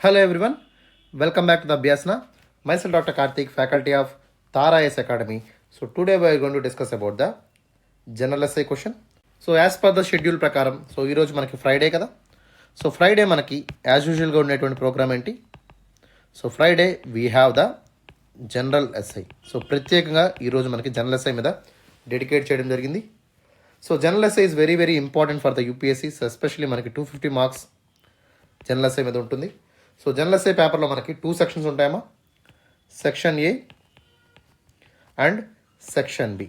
Hello everyone, welcome back to the Abhyasana. Myself Dr. Karthik, faculty of Tara S Academy. So today we are going to discuss about the general essay question. So as per the schedule ప్రకారం so ఈరోజు మనకి Friday కదా. So Friday మనకి as యూజువల్గా ఉండేటువంటి programme ఏంటి? So Friday we have the general essay. So ప్రత్యేకంగా ఈరోజు మనకి జనరల్ ఎస్ఐ మీద డెడికేట్ చేయడం జరిగింది. So general SI is very very important for the UPSC. So especially మనకి 250 మార్క్స్ జనరల్ ఎస్ఐ మీద ఉంటుంది. సో జనరల్ ఎస్ఐ పేపర్లో మనకి 2 సెక్షన్స్ ఉంటాయమ్మా, section A and section B.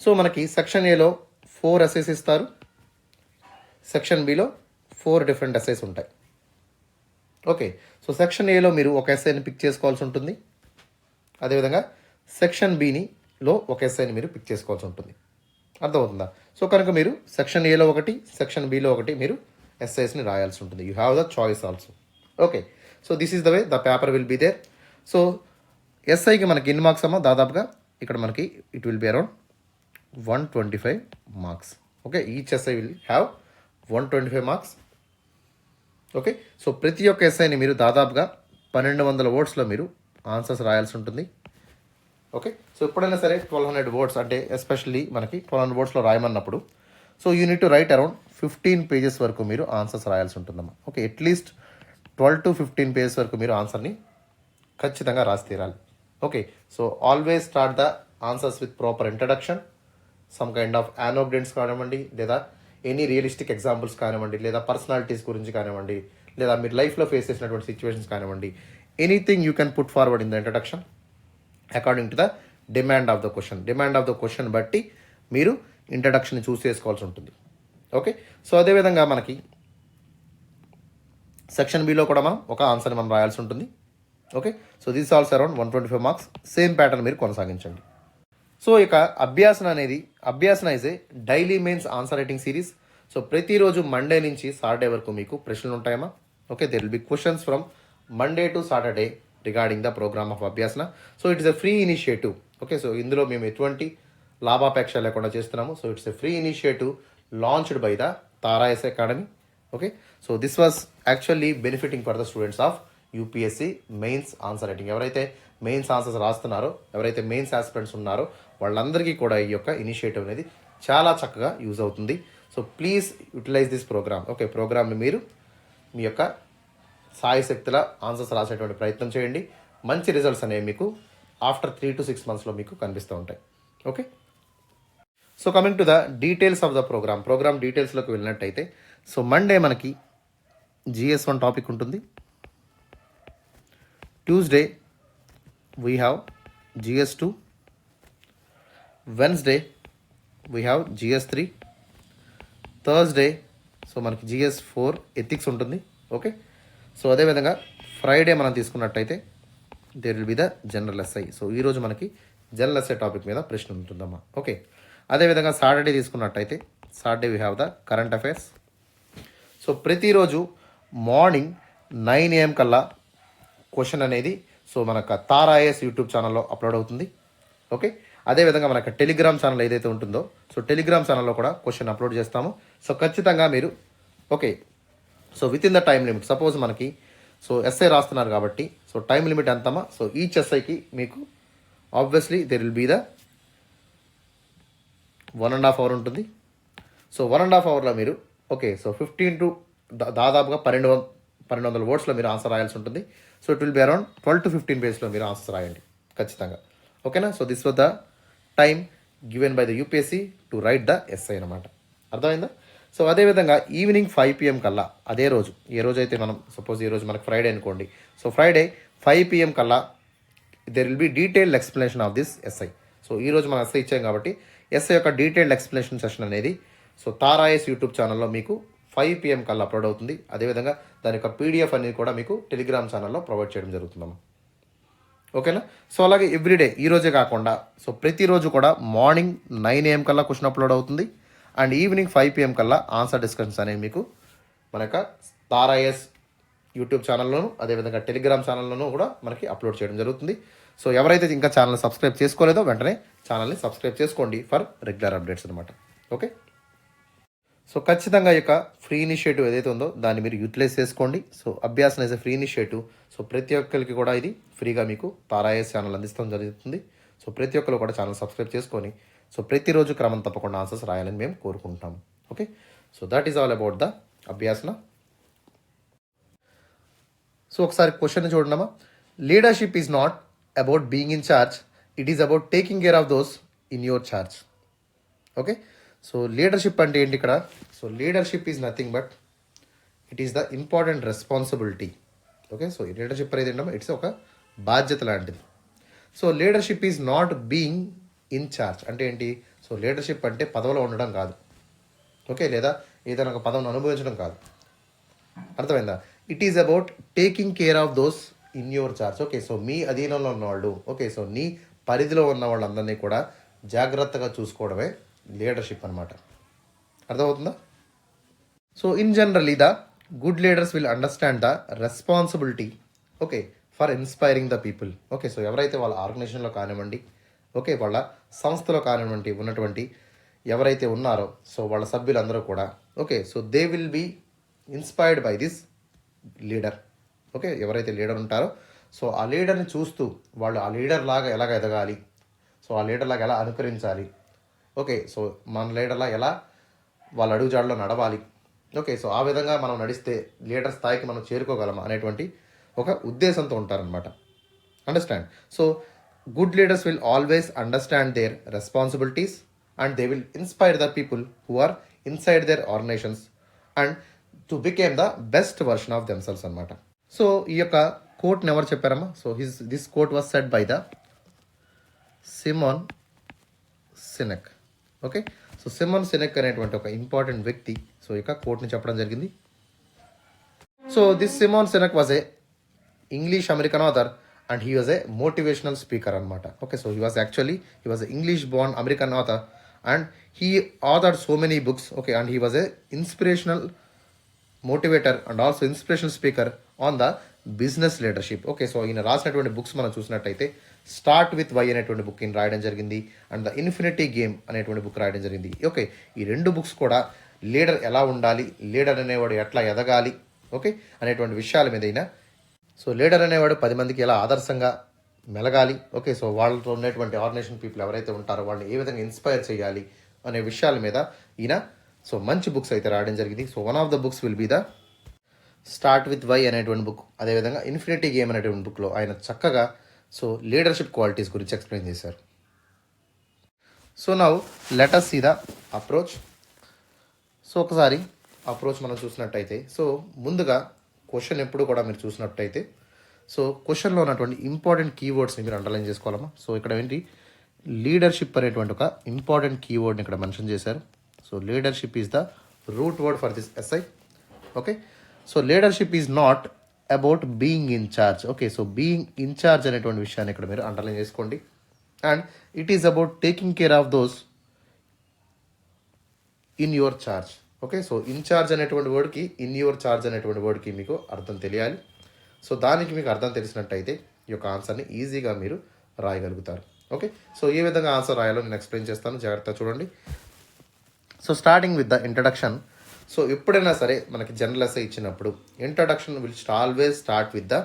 So మనకి సెక్షన్ ఏలో 4 ఎస్ఐస్ ఇస్తారు, సెక్షన్ బిలో 4 డిఫరెంట్ ఎస్ఐస్ ఉంటాయి. ఓకే, సో సెక్షన్ ఏలో మీరు ఒక ఎస్ఐని పిక్ చేసుకోవాల్సి ఉంటుంది, అదేవిధంగా సెక్షన్ బిలో ఒక ఎస్ఐని మీరు పిక్ చేసుకోవాల్సి ఉంటుంది. అర్థమవుతుందా? సో కనుక మీరు సెక్షన్ ఏలో ఒకటి, సెక్షన్ బిలో ఒకటి మీరు ఎస్ఐస్ని రాయాల్సి ఉంటుంది. You have the choice also. Okay, so this is the way the paper will be there. So ఎస్ఐకి మనకి ఎన్ని మార్క్స్ అమ్మా? దాదాపుగా ఇక్కడ మనకి it will be around 125 marks. Okay, each essay will have 125 marks. Okay, so ప్రతి ఒక్క ఎస్ఐని మీరు దాదాపుగా 1200 వర్డ్స్లో మీరు ఆన్సర్స్ రాయాల్సి ఉంటుంది. ఓకే, సో ఎప్పుడైనా సరే 1200 వర్డ్స్ అంటే ఎస్పెషల్లీ మనకి 1200 వర్డ్స్లో రాయమన్నప్పుడు so you need to write around 15 pages వరకు మీరు ఆన్సర్స్ రాయాల్సి ఉంటుందమ్మా. ఓకే, అట్లీస్ట్ 12 to 15 పేజెస్ వరకు మీరు ఆన్సర్ని ఖచ్చితంగా రాసి తీరాలి. Okay, so always start the answers with proper introduction, some kind of anecdotes కానివ్వండి, లేదా ఎనీ రియలిస్టిక్ ఎగ్జాంపుల్స్ కానివ్వండి, లేదా పర్సనాలిటీస్ గురించి కానివ్వండి, లేదా మీరు లైఫ్లో ఫేస్ చేసినటువంటి సిచ్యువేషన్స్ కానివ్వండి, anything you can put forward in the introduction according to the demand of the question. Demand of the question బట్టి మీరు ఇంట్రడక్షన్ని చూస్ చేసుకోవాల్సి ఉంటుంది. ఓకే, సో అదేవిధంగా మనకి సెక్షన్ బిలో కూడా మనం ఒక ఆన్సర్ని మనం రాయాల్సి ఉంటుంది. Okay, so this also around 125 marks. Same pattern మీరు కొనసాగించండి. సో ఇక Abhyasana is a daily mains answer writing series. So ప్రతిరోజు మండే నుంచి సాటర్డే వరకు మీకు ప్రశ్నలు ఉంటాయమ్మా. Okay, there will be questions from Monday to Saturday regarding the program of Abhyasana. So it is a free initiative. Okay, so ఇందులో మేము ఎటువంటి లాభాపేక్ష లేకుండా చేస్తున్నాము. So it's a free initiative launched by the Tara IAS academy. Okay, so this was actually benefiting for the students of UPSC mains answer writing. ఎవరైతే mains answers రాస్తున్నారో, ఎవరైతే mains aspirants ఉన్నారో వాళ్ళందరికీ కూడా ఈ యొక్క ఇనిషియేటివ్ అనేది చాలా చక్కగా యూజ్ అవుతుంది. So please utilise this program. Okay, ప్రోగ్రామ్ని మీరు మీ యొక్క సాయశక్తుల ఆన్సర్స్ రాసేటువంటి ప్రయత్నం చేయండి. మంచి రిజల్ట్స్ అనేవి మీకు ఆఫ్టర్ 3 to 6 మంత్స్లో మీకు కనిపిస్తూ ఉంటాయి. Okay, so coming to the details of the program డీటెయిల్స్లోకి వెళ్ళినట్టయితే సో మండే మనకి GS1 టాపిక్ ఉంటుంది. Tuesday we have GS2. Wednesday we have GS3. Thursday so మనకి GS4 ఎథిక్స్ ఉంటుంది. ఓకే, సో అదేవిధంగా ఫ్రైడే మనం తీసుకున్నట్టయితే there will be the general essay. So ఈరోజు మనకి జనరల్ ఎస్ఐ టాపిక్ మీద ప్రశ్న ఉంటుందమ్మా. ఓకే, అదేవిధంగా సాటర్డే తీసుకున్నట్టయితే Saturday we have the current affairs. So ప్రతిరోజు మార్నింగ్ 9 AM కల్లా క్వశ్చన్ అనేది సో మనకు తారా ఐఎస్ యూట్యూబ్ ఛానల్లో అప్లోడ్ అవుతుంది. ఓకే, అదేవిధంగా మనకు టెలిగ్రామ్ ఛానల్ ఏదైతే ఉంటుందో సో టెలిగ్రామ్ ఛానల్లో కూడా క్వశ్చన్ అప్లోడ్ చేస్తాము. సో ఖచ్చితంగా మీరు okay, so within the time limit, suppose మనకి సో ఎస్ఐ రాస్తున్నారు కాబట్టి సో టైం లిమిట్ ఎంతమ్మా? సో ఈచ్ ఎస్ఐకి మీకు obviously there will be the 1.5 hour ఉంటుంది. సో 1.5 hourలో మీరు ఓకే, సో 15 to దాదాపుగా 1200 వర్డ్స్లో మీరు ఆన్సర్ రాయాల్సి ఉంటుంది. So it will be around 12 to 15 పేజ్లో మీరు ఆన్సర్ రాయండి ఖచ్చితంగా. ఓకేనా? So this was the time given by the UPSC to write the SI అనమాట. అర్థమైందా? సో అదేవిధంగా ఈవినింగ్ 5 PM కల్లా అదే రోజు, ఏ రోజు అయితే మనం సపోజ్ ఈ రోజు మనకు ఫ్రైడే అనుకోండి, సో ఫ్రైడే 5 PM కల్లా there will B detailed explanation of this SI. So ఈరోజు మనం ఎస్ఐ ఇచ్చాం కాబట్టి ఎస్ఐ యొక్క డీటెయిల్డ్ ఎక్స్ప్లెనేషన్ సెషన్ అనేది సో తారా ఐఎస్ యూట్యూబ్ ఛానల్లో మీకు 5 PM కల్లా అప్లోడ్ అవుతుంది. అదేవిధంగా దాని యొక్క PDF అనేది కూడా మీకు టెలిగ్రామ్ ఛానల్లో ప్రొవైడ్ చేయడం జరుగుతుందమ్మా. ఓకేనా? సో అలాగే ఎవ్రీడే, ఈరోజే కాకుండా సో ప్రతిరోజు కూడా మార్నింగ్ 9 AM కల్లా క్వశ్చన్ అప్లోడ్ అవుతుంది. అండ్ ఈవినింగ్ 5 PM కల్లా ఆన్సర్ డిస్కషన్స్ అనేవి మీకు మన యొక్క తారా ఐఎస్ యూట్యూబ్ ఛానల్లోను అదేవిధంగా టెలిగ్రామ్ ఛానల్లోనూ కూడా మనకి అప్లోడ్ చేయడం జరుగుతుంది. సో ఎవరైతే ఇంకా ఛానల్ సబ్స్క్రైబ్ చేసుకోలేదో వెంటనే ఛానల్ని సబ్స్క్రైబ్ చేసుకోండి ఫర్ రెగ్యులర్ అప్డేట్స్ అనమాట. ఓకే, సో ఖచ్చితంగా ఈ యొక్క ఫ్రీ ఇనిషియేటివ్ ఏదైతే ఉందో దాన్ని మీరు యూటిలైజ్ చేసుకోండి. So Abhyasana is a free initiative. So ప్రతి ఒక్కరికి కూడా ఇది ఫ్రీగా మీకు తారాయస్ ఛానల్ అందిస్తాం జరుగుతుంది. సో ప్రతి ఒక్కరు కూడా ఛానల్ సబ్స్క్రైబ్ చేసుకొని సో ప్రతిరోజు క్రమం తప్పకుండా ఆన్సర్స్ రాయాలని మేము కోరుకుంటాం. Okay, so that is all about the Abhyasana. So ఒకసారి క్వశ్చన్ చూడమ్మా. Leadership is not about being in charge, it is about taking care of those in your charge. Okay, so leadership అంటే ఏంటి ఇక్కడ? So leadership is nothing but it is the important responsibility. Okay, so leadership అనేది ఏంటమ్మా, it's ఒక బాధ్యత లాంటిది. So leadership is not being in charge అంటే ఏంటి? సో లీడర్షిప్ అంటే పదవిలో ఉండడం కాదు. ఓకే, లేదా ఏదైనా ఒక పదవిని అనుభవించడం కాదు. అర్థమైందా? It is about taking care of those in your charge. Okay, so మీ అధీనంలో ఉన్నవాళ్ళు, ఓకే, సో నీ పరిధిలో ఉన్న వాళ్ళందరినీ కూడా జాగ్రత్తగా చూసుకోవడమే లీడర్షిప్ అనమాట. అర్థమవుతుందా? So in general the good leaders will understand the responsibility, okay, for inspiring the people. Okay, so ఎవరైతే వాళ్ళ ఆర్గనైజేషన్లో కానివ్వండి, ఓకే, వాళ్ళ సంస్థలో కానివ్వండి ఉన్నటువంటి ఎవరైతే ఉన్నారో సో వాళ్ళ సభ్యులందరూ కూడా, okay, so they will be inspired by this leader. Okay, ఎవరైతే లీడర్ ఉంటారో సో ఆ లీడర్ని చూస్తూ వాళ్ళు ఆ లీడర్ లాగా ఎలాగ ఎదగాలి, సో ఆ లీడర్ లాగా ఎలా అనుకరించాలి, ఓకే, సో మన లీడర్లా ఎలా వాళ్ళ అడుగుజాడలో నడవాలి, ఓకే, సో ఆ విధంగా మనం నడిస్తే లీడర్ స్థాయికి మనం చేరుకోగలమా అనేటువంటి ఒక ఉద్దేశంతో ఉంటారనమాట. Understand? So good leaders will always understand their responsibilities and they will inspire the people who are inside their organizations and to became the best version of themselves అనమాట. సో ఈ యొక్క కోట్ని ఎవరు చెప్పారమ్మా? So this quote was said by the Simon Sinek. Okay, so Simon Sinek అనేటువంటి ఒక important వ్యక్తి so ఇక కోట్ని చెప్పడం జరిగింది. So this Simon Sinek was a English American author and he was a motivational speaker అనమాట. Okay, so he was English born American author and he authored so many books. Okay, and he was a inspirational motivator and also inspirational speaker on the business leadership. Okay, so ఈయన రాసినటువంటి books మనం చూసినట్టయితే start with why అనేటువంటి book ఈయన రాయడం జరిగింది and the infinity game అనేటువంటి book రాయడం జరిగింది. ఓకే, ఈ రెండు బుక్స్ కూడా లీడర్ ఎలా ఉండాలి, లీడర్ అనేవాడు ఎట్లా ఎదగాలి, ఓకే, అనేటువంటి విషయాల మీద అయినా సో లీడర్ అనేవాడు 10 మందికి ఎలా ఆదర్శంగా మెలగాలి, ఓకే, సో వాళ్ళతో ఉన్నటువంటి ఆర్గనైజేషన్ పీపుల్ ఎవరైతే ఉంటారో వాళ్ళని ఏ విధంగా ఇన్స్పైర్ చేయాలి అనే విషయాల మీద ఈయన సో మంచి బుక్స్ అయితే రాయడం జరిగింది. So one of the books will be the Start with why అనేటువంటి బుక్. అదేవిధంగా ఇన్ఫినిటీ గేమ్ అనేటువంటి బుక్లో ఆయన చక్కగా సో లీడర్షిప్ క్వాలిటీస్ గురించి ఎక్స్ప్లెయిన్ చేశారు. So now let us see the approach. So ఒకసారి అప్రోచ్ మనం చూసినట్టయితే సో ముందుగా క్వశ్చన్ ఎప్పుడు కూడా మీరు చూసినట్టయితే సో క్వశ్చన్లో ఉన్నటువంటి ఇంపార్టెంట్ కీవర్డ్స్ని మీరు అండర్లైన్ చేసుకోవాలమ్మా. సో ఇక్కడ ఏంటి లీడర్షిప్ అనేటువంటి ఒక ఇంపార్టెంట్ కీవర్డ్ని ఇక్కడ మెన్షన్ చేశారు. So leadership is the root word for this SI. Okay, so leadership is not about being in charge. Okay, so being in charge అనేటువంటి విషయాన్ని ఇక్కడ మీరు అండర్లైన్ చేసుకోండి. And it is about taking care of those in your charge. Okay, so in charge అనేటువంటి వర్డ్కి in your charge అనేటువంటి వర్డ్కి మీకు అర్థం తెలియాలి. సో దానికి మీకు అర్థం తెలిసినట్టయితే ఈ యొక్క ఆన్సర్ని ఈజీగా మీరు రాయగలుగుతారు. ఓకే, సో ఏ విధంగా ఆన్సర్ రాయాలో నేను ఎక్స్ప్లెయిన్ చేస్తాను, జాగ్రత్తగా చూడండి. So starting with the introduction. So ఎప్పుడైనా సరే మనకి జనరల్ ఎస్సే ఇచ్చినప్పుడు introduction will always start with the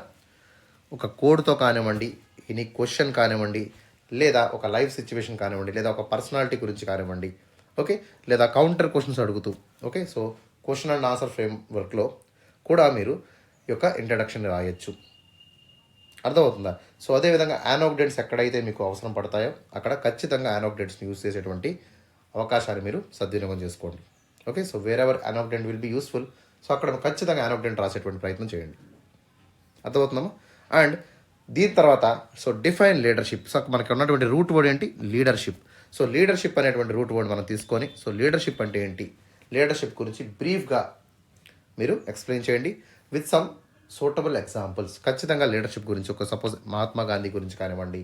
ఒక కోడ్తో కానివ్వండి, ఎనీ క్వశ్చన్ కానివ్వండి, లేదా ఒక లైఫ్ సిచ్యువేషన్ కానివ్వండి, లేదా ఒక పర్సనాలిటీ గురించి కానివ్వండి, ఓకే, లేదా కౌంటర్ క్వశ్చన్స్ అడుగుతూ, okay, so question and answer frame వర్క్లో కూడా మీరు ఈ యొక్క ఇంట్రడక్షన్ రాయొచ్చు. అర్థమవుతుందా? సో అదేవిధంగా యానోక్డెంట్స్ ఎక్కడైతే మీకు అవసరం పడతాయో అక్కడ ఖచ్చితంగా యానోక్డెంట్స్ని యూస్ చేసేటువంటి అవకాశాన్ని మీరు సద్వినియోగం చేసుకోండి. Okay, so wherever anecdote will be useful, so అక్కడ ఖచ్చితంగా యానోక్డెంట్ రాసేటువంటి ప్రయత్నం చేయండి. అర్థమవుతుందమ్మా? అండ్ దీని తర్వాత సో డిఫైన్ లీడర్షిప్. సో మనకి ఉన్నటువంటి రూట్ వర్డ్ ఏంటి? లీడర్షిప్. సో లీడర్షిప్ అనేటువంటి రూట్ వర్డ్ మనం తీసుకొని సో లీడర్షిప్ అంటే ఏంటి, లీడర్షిప్ గురించి బ్రీఫ్గా మీరు ఎక్స్ప్లెయిన్ చేయండి విత్ సమ్ సూటబుల్ ఎగ్జాంపుల్స్. ఖచ్చితంగా లీడర్షిప్ గురించి ఒక సపోజ్ మహాత్మా గాంధీ గురించి కానివ్వండి,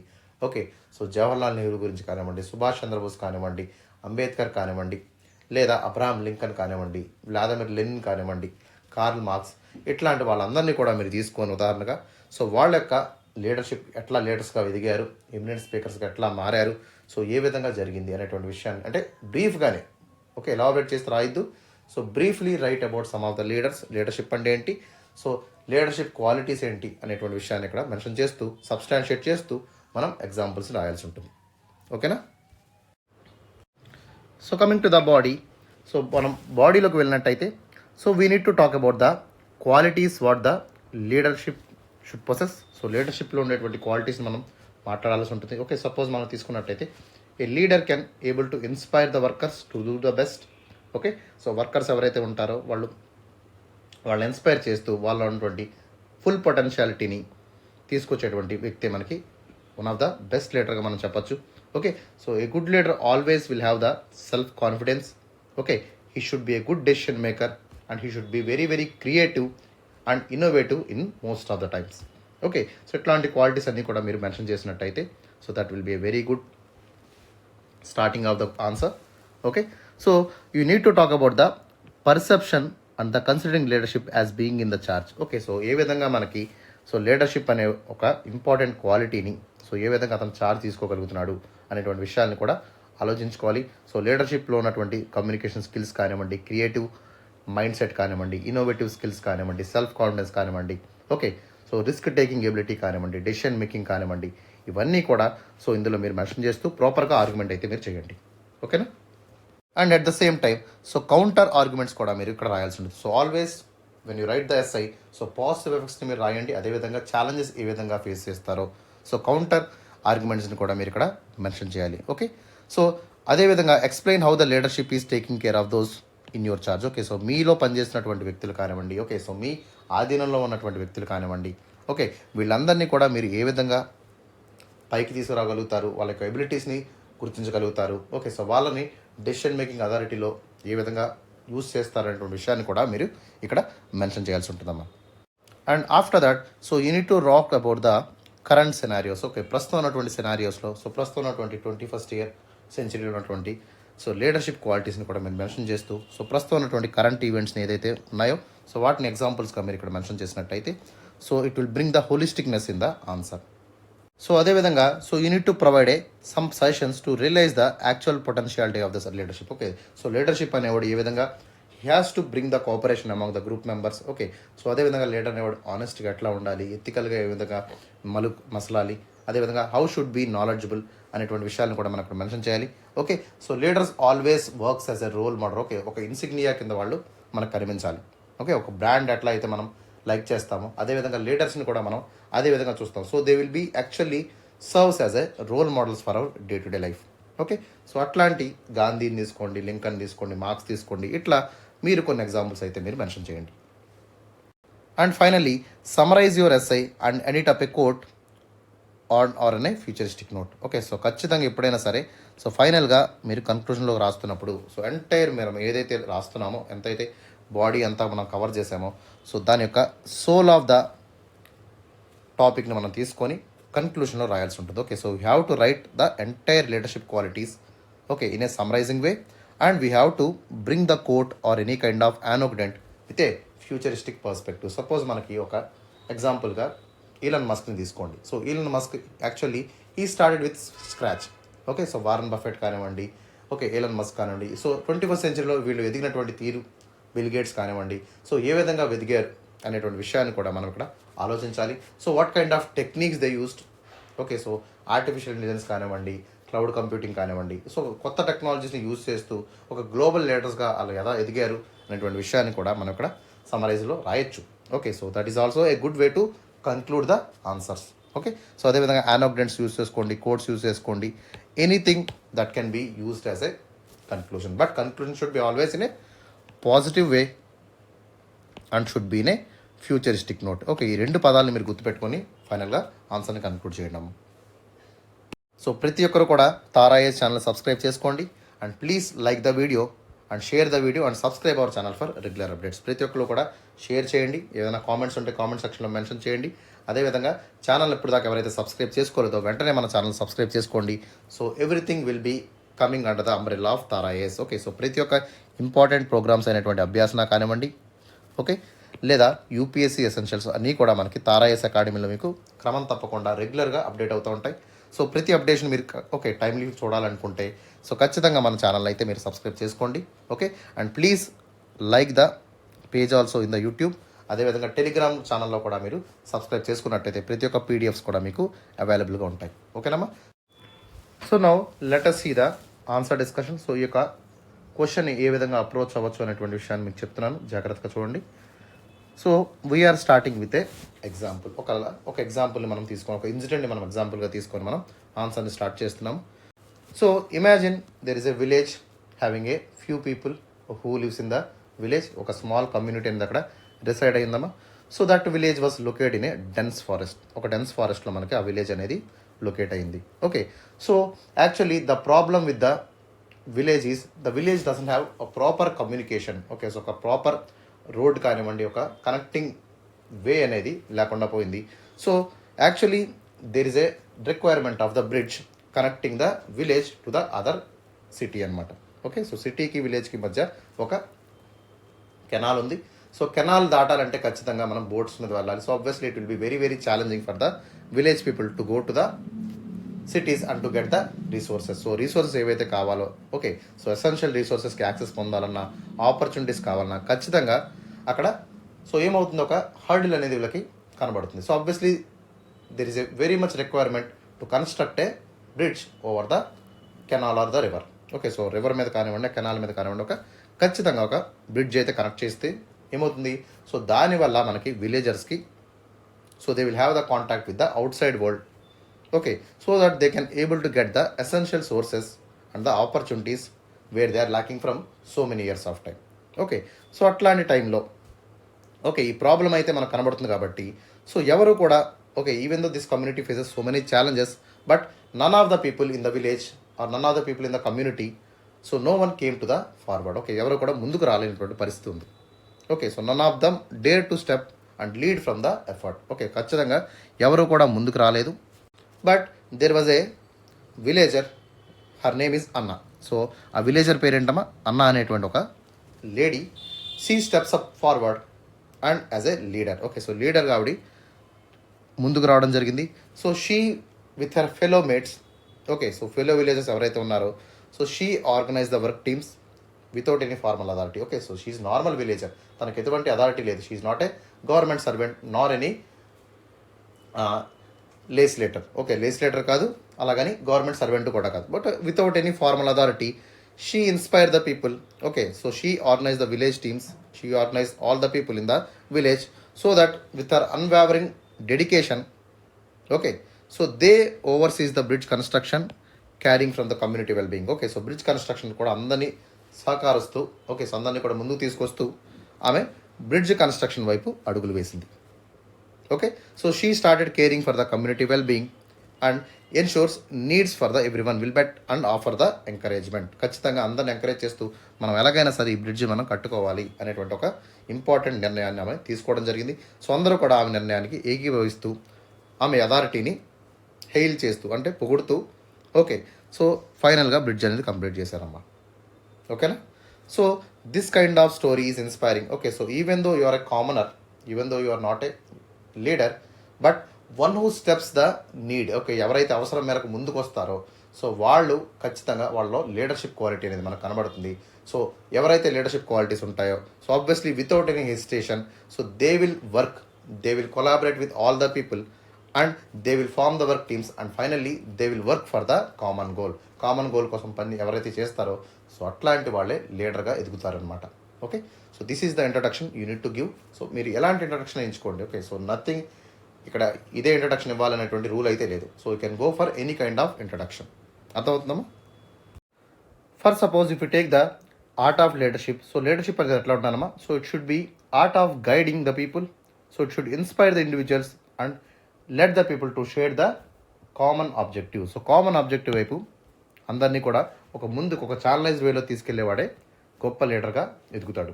ఓకే, సో జవహర్లాల్ నెహ్రూ గురించి కానివ్వండి, సుభాష్ చంద్రబోస్ కానివ్వండి, అంబేద్కర్ కానివ్వండి, లేదా అబ్రహాం లింకన్ కానివ్వండి, వ్లాదిమిర్ లెనిన్ కానివ్వండి, కార్ల్ మార్క్స్, ఇట్లాంటి వాళ్ళందరినీ కూడా మీరు తీసుకొని ఉదాహరణగా సో వాళ్ళ యొక్క లీడర్షిప్ ఎట్లా లీడర్స్గా ఎదిగారు, ఎమినెంట్ స్పీకర్స్గా ఎట్లా మారారు, సో ఏ విధంగా జరిగింది అనేటువంటి విషయాన్ని అంటే బ్రీఫ్గానే, ఓకే, ఎలాబరేట్ చేస్తే రాయొద్దు, so briefly write about some of the leaders, leadership అంటే ఏంటి, సో లీడర్షిప్ క్వాలిటీస్ ఏంటి అనేటువంటి విషయాన్ని ఇక్కడ మెన్షన్ చేస్తూ సబ్స్టాన్షియేట్ చేస్తూ మనం ఎగ్జాంపుల్స్ రాయాల్సి ఉంటుంది. ఓకేనా. So coming to the body, so మనం బాడీలోకి వెళ్ళినట్టయితే so we need to talk about the qualities what the leadership should possess. So లీడర్షిప్లో ఉండేటువంటి క్వాలిటీస్ మనం మాట్లాడాల్సి ఉంటుంది. ఓకే, సపోజ్ మనం తీసుకున్నట్టయితే a leader can able to inspire the workers to do the best. Okay, so workers ఎవరైతే ఉంటారో వాళ్ళు ఇన్స్పైర్ చేస్తూ వాళ్ళ ఉన్నటువంటి ఫుల్ పొటెన్షియాలిటీని తీసుకొచ్చేటువంటి వ్యక్తి మనకి వన్ ఆఫ్ ద బెస్ట్ లీడర్గా మనం చెప్పొచ్చు. Okay, so a good leader always will have the self confidence. Okay, he should B a good decision maker and he should be very very creative and innovative in most of the times. Okay, so ఇట్లాంటి qualities అన్నీ కూడా మీరు mention చేసినట్టయితే so that will be a very good starting of the answer. Okay, so you need to talk about the perception and the considering leadership as being in the charge. Okay, so ఏ విధంగా మనకి so leadership అనే ఒక important క్వాలిటీని so ఏ విధంగా అతను charge తీసుకోగలుగుతున్నాడు అనేటువంటి విషయాలను కూడా ఆలోచించుకోవాలి. సో లీడర్షిప్లో ఉన్నటువంటి కమ్యూనికేషన్ స్కిల్స్ కానివ్వండి, క్రియేటివ్ మైండ్ సెట్ కానివ్వండి, ఇన్నోవేటివ్ స్కిల్స్ కానివ్వండి, సెల్ఫ్ కాన్ఫిడెన్స్ కానివ్వండి, okay, so risk taking ability కానివ్వండి, డెసిషన్ మేకింగ్ కానివ్వండి, ఇవన్నీ కూడా సో ఇందులో మీరు మెన్షన్ చేస్తూ ప్రాపర్గా ఆర్గ్యుమెంట్ అయితే మీరు చేయండి. ఓకేనా. And at the same time so counter arguments కూడా మీరు ఇక్కడ రాయాల్సి ఉంటుంది. So always when you write the essay so positive ఎఫెక్ట్స్ని మీరు రాయండి, అదేవిధంగా ఛాలెంజెస్ ఏ విధంగా ఫేస్ చేస్తారో సో కౌంటర్ ఆర్గ్యుమెంట్స్ని కూడా మీరు ఇక్కడ మెన్షన్ చేయాలి. ఓకే, సో అదేవిధంగా explain how the leadership is taking care of those in your charge. Okay, so మీలో పనిచేసినటువంటి వ్యక్తులు కానివ్వండి, ఓకే, సో మీ ఆధీనంలో ఉన్నటువంటి వ్యక్తులు కానివ్వండి, ఓకే, వీళ్ళందరినీ కూడా మీరు ఏ విధంగా పైకి తీసుకురాగలుగుతారు, వాళ్ళ యొక్క ఎబిలిటీస్ని గుర్తించగలుగుతారు. ఓకే, సో వాళ్ళని డెసిషన్ మేకింగ్ అథారిటీలో ఏ విధంగా యూజ్ చేస్తారనేటువంటి విషయాన్ని కూడా మీరు ఇక్కడ మెన్షన్ చేయాల్సి ఉంటుందమ్మా. And after that so you need to rock about the current scenarios. Okay, ప్రస్తుతం ఉన్నటువంటి సినారియోస్లో సో ప్రస్తుతం ఉన్నటువంటి 21st సెంచరీలో ఉన్నటువంటి సో లీడర్షిప్ క్వాలిటీస్ని కూడా మీరు మెన్షన్ చేస్తూ సో ప్రస్తుతం ఉన్నటువంటి కరెంట్ ఈవెంట్స్ని ఏదైతే ఉన్నాయో సో వాటిని ఎగ్జాంపుల్స్గా మీరు ఇక్కడ మెన్షన్ చేసినట్టయితే so it will bring the holisticness in the answer. So అదేవిధంగా so you need to provide some suggestions to realize the actual potentiality of the leadership. Okay, so leadership అనేవాడు ఏ విధంగా he has to bring the cooperation among the group members. Okay, so అదేవిధంగా leader అనేవాడు ఆనెస్ట్గా ఎట్లా ఉండాలి, ఎథికల్గా ఏ విధంగా మసలాలి, అదేవిధంగా హౌ షుడ్ బీ నాలెడ్జబుల్ అనేటువంటి విషయాలను కూడా మనం ఇక్కడ మెన్షన్ చేయాలి. Okay, so leaders always works as a role model. Okay, ఒక ఇన్సిగ్నియా కింద వాళ్ళు మనకు కనిపించాలి. ఓకే, ఒక బ్రాండ్ ఎట్లా అయితే మనం లైక్ చేస్తామో అదేవిధంగా లీడర్స్ని కూడా మనం అదేవిధంగా చూస్తాం. So they will be actually serves as a role models for our day to day life. Okay, so అట్లాంటి గాంధీని తీసుకోండి, లింకన్ తీసుకోండి, మార్క్స్ తీసుకోండి, ఇట్లా మీరు కొన్ని ఎగ్జాంపుల్స్ అయితే మీరు మెన్షన్ చేయండి. And finally summarise your essay and edit up a quote or అనే ఫ్యూచరిస్టిక్ నోట్. ఓకే, సో ఖచ్చితంగా ఎప్పుడైనా సరే సో ఫైనల్గా మీరు కన్క్లూజన్లో రాస్తున్నప్పుడు సో ఎంటైర్ మేము ఏదైతే రాస్తున్నామో ఎంతైతే బాడీ అంతా మనం కవర్ చేసామో సో దాని యొక్క సోల్ ఆఫ్ ద టాపిక్ని మనం తీసుకొని కన్క్లూషన్లో రాయాల్సి ఉంటుంది. Okay, so we have to write the entire leadership qualities okay in a summarizing way and we have to bring the quote or any kind of anecdote with a futuristic perspective. Suppose మనకి ఒక ఎగ్జాంపుల్గా Elon మస్క్ని తీసుకోండి. So Elon Musk actually he started with scratch. Okay, so Warren Buffett కానివ్వండి, okay, Elon Musk కానివ్వండి, so 21st సెంచరీలో వీళ్ళు ఎదిగినటువంటి తీరు, బిల్ గేట్స్ కానివ్వండి, సో ఏ విధంగా ఎదిగారు అనేటువంటి విషయాన్ని కూడా మనం ఇక్కడ ఆలోచించాలి. So what kind of techniques they used. Okay, so artificial intelligence కానివ్వండి, క్లౌడ్ కంప్యూటింగ్ కానివ్వండి, సో కొత్త టెక్నాలజీస్ని యూజ్ చేస్తూ ఒక గ్లోబల్ లీడర్స్గా వాళ్ళు ఎలా ఎదిగారు అనేటువంటి విషయాన్ని కూడా మనం ఇక్కడ సమరైజ్లో రాయొచ్చు. Okay, so that is also a good way to conclude the answers. Okay, so అదేవిధంగా యానోగ్డెంట్స్ యూజ్ చేసుకోండి, కోడ్స్ యూజ్ చేసుకోండి, anything that can be used as a conclusion. But conclusion should be always in a positive way and should be in a futuristic note. Okay, ఈ రెండు పదాలను మీరు గుర్తుపెట్టుకొని ఫైనల్గా ఆన్సర్ని కన్క్లూడ్ చేయడం. సో ప్రతి ఒక్కరు కూడా తారాయస్ ఛానల్ సబ్స్క్రైబ్ చేసుకోండి and please like the video and share the video and subscribe our channel for regular updates. ప్రతి ఒక్కరు కూడా షేర్ చేయండి, ఏదైనా కామెంట్స్ ఉంటే కామెంట్ సెక్షన్లో మెన్షన్ చేయండి. అదేవిధంగా ఛానల్ ఇప్పుడు దాకా ఎవరైతే సబ్స్క్రైబ్ చేసుకోలేదో వెంటనే మన ఛానల్ సబ్స్క్రైబ్ చేసుకోండి. So everything will be coming under the umbrella of Tara IAS. Okay, so ప్రతి ఒక్క ఇంపార్టెంట్ ప్రోగ్రామ్స్ అయినటువంటి అభ్యాసన కానివ్వండి, ఓకే, లేదా యూపీఎస్సీ ఎసెన్షియల్స్ అన్నీ కూడా మనకి తారాయస్ అకాడమీలో మీకు క్రమం తప్పకుండా రెగ్యులర్గా అప్డేట్ అవుతూ ఉంటాయి. సో ప్రతి అప్డేషన్ మీరు ఓకే టైమ్లీ చూడాలనుకుంటే సో ఖచ్చితంగా మన ఛానల్ అయితే మీరు సబ్స్క్రైబ్ చేసుకోండి. Okay, and please like the page also in the YouTube. అదేవిధంగా టెలిగ్రామ్ ఛానల్లో కూడా మీరు సబ్స్క్రైబ్ చేసుకున్నట్టయితే ప్రతి ఒక్క పీడిఎఫ్స్ కూడా మీకు అవైలబుల్గా ఉంటాయి. ఓకేనమ్మా. So now let us see the answer discussion. So ఈ యొక్క క్వశ్చన్ని ఏ విధంగా అప్రోచ్ అవ్వచ్చు అనేటువంటి విషయాన్ని మీకు చెప్తున్నాను, జాగ్రత్తగా చూడండి. So we are starting with a example. ఒక ఎగ్జాంపుల్ని మనం తీసుకొని, ఒక ఇన్సిడెంట్ని మనం ఎగ్జాంపుల్గా తీసుకొని మనం ఆన్సర్ని స్టార్ట్ చేస్తున్నాము. So imagine there is a village having a few people who lives in the village. ఒక స్మాల్ కమ్యూనిటీ అనేది అక్కడ డిసైడ్ అయ్యిందమ్మా. So that village was locate in a dense forest. ఒక డెన్స్ ఫారెస్ట్లో మనకి ఆ విలేజ్ అనేది లొకేట్ అయింది. Okay, so actually the problem with the village is the village doesn't have a proper communication. Okay, so ఒక proper road కానివ్వండి, ఒక connecting way అనేది లేకుండా పోయింది. So actually there is a requirement of the bridge connecting the village to the other city అనమాట. Okay, so సిటీకి విలేజ్కి మధ్య ఒక కెనాల్ ఉంది. సో కెనాల్ దాటాలంటే ఖచ్చితంగా మనం బోట్స్ మీద వెళ్ళాలి. So obviously it will be very very challenging for the village people to go to the cities and to get the resources. So resources ఏవైతే కావాలో, ఓకే, సో ఎసెన్షియల్ రిసోర్సెస్కి యాక్సెస్ పొందాలన్నా, opportunities కావాలన్నా ఖచ్చితంగా అక్కడ సో ఏమవుతుంది, ఒక హర్డిల్ అనేది వీళ్ళకి కనబడుతుంది. So obviously there is a very much requirement to construct a bridge over the canal or the river. Okay, so river మీద కానివ్వండి, కెనాల్ మీద కానివ్వండి, ఒక ఖచ్చితంగా ఒక బ్రిడ్జ్ అయితే కనెక్ట్ చేస్తే ఏమవుతుంది, సో దానివల్ల మనకి విలేజర్స్కి so they will have the contact with the outside world. Okay, so that they can able to get the essential sources and the opportunities where they are lacking from so many years of time. Okay, so అట్లాంటి టైంలో okay ఈ problem అయితే మనకు కనబడుతుంది కాబట్టి so ఎవరు కూడా okay even though this community faces so many challenges but none of the people in the village or none of the people in the community so no one came to the forward. Okay, ఎవరు కూడా ముందుకు రాలేనటువంటి పరిస్థితి ఉంది. Okay, so none of them dare to step and lead from the effort. Okay, ఖచ్చితంగా ఎవరు కూడా ముందుకు రాలేదు. But there was a villager, her name is అన్న. సో ఆ విలేజర్ పేరేంటమ్మా, అన్న అనేటువంటి ఒక lady. She steps up forward and as a leader. Okay, so leader కాబట్టి ముందుకు రావడం జరిగింది. So she with her fellow mates, okay, so fellow villagers ఎవరైతే ఉన్నారో so she organize the work teams without any formal authority. Okay, so she's normal villager, తనకు ఎటువంటి authority లేదు. She's not a government servant nor any legislator. Okay, legislator కాదు, అలాగని government servant కూడా కాదు, but without any formal authority she inspire the people. Okay, so she organize the village teams, she organize all the people in the village so that with her unwavering dedication okay so they oversees the bridge construction caring from the community wellbeing. Okay, so bridge construction కూడా అందరినీ సహకరిస్తూ okay so అందరినీ కూడా ముందుకు తీసుకొస్తూ ఆమె bridge construction వైపు అడుగులు వేసింది. Okay, so she started caring for the community wellbeing and ensures needs for the every one will bet and offer the encouragement. ఖచ్చితంగా అందరిని ఎంకరేజ్ చేస్తూ మనం ఎలాగైనా సరే ఈ బ్రిడ్జ్ మనం కట్టుకోవాలి అనేటువంటి ఒక ఇంపార్టెంట్ నిర్ణయాన్ని ఆమె తీసుకోవడం జరిగింది. సో అందరూ కూడా ఆమె నిర్ణయానికి ఏకీభవిస్తూ ఆమె అథారిటీని హెయిల్ చేస్తూ అంటే పొగుడుతూ ఓకే సో ఫైనల్గా బ్రిడ్జ్ అనేది కంప్లీట్ చేశారమ్మా. ఓకేనా, so this kind of story is inspiring. Okay, so even though you are a commoner, even though you are not a leader, but one who steps the need. Okay, ఎవరైతే అవసరం మేరకు ముందుకు వస్తారో so వాళ్ళు ఖచ్చితంగా వాళ్ళలో లీడర్షిప్ క్వాలిటీ అనేది మనకు కనబడుతుంది. సో ఎవరైతే లీడర్షిప్ క్వాలిటీస్ ఉంటాయో so obviously without any hesitation so they will work, they will collaborate with all the people and they will form the work teams and finally they will work for the common goal. Common goal కోసం పని ఎవరైతే చేస్తారో so అట్లాంటి వాళ్ళే లీడర్గా ఎదుగుతారనమాట. Okay, so this is the introduction you need to give. So మీరు ఎలాంటి ఇంట్రడక్షన్ ఎంచుకోండి. ఓకే, సో నథింగ్ ఇక్కడ ఇదే ఇంట్రడక్షన్ ఇవ్వాలనేటువంటి రూల్ అయితే లేదు. So you can go for any kind of introduction. అర్థమవుతుందమ్మా. For suppose if you take the art of leadership, so leadership అనేది ఎట్లా ఉంటానమ్మా, so it should be art of guiding the people, so it should inspire the individuals and let the people to share the common objective. So common objective వైపు అందరినీ కూడా ఒక ముందుకు ఒక channelise వేలో తీసుకెళ్లేవాడే గొప్ప లీడర్గా ఎదుగుతాడు.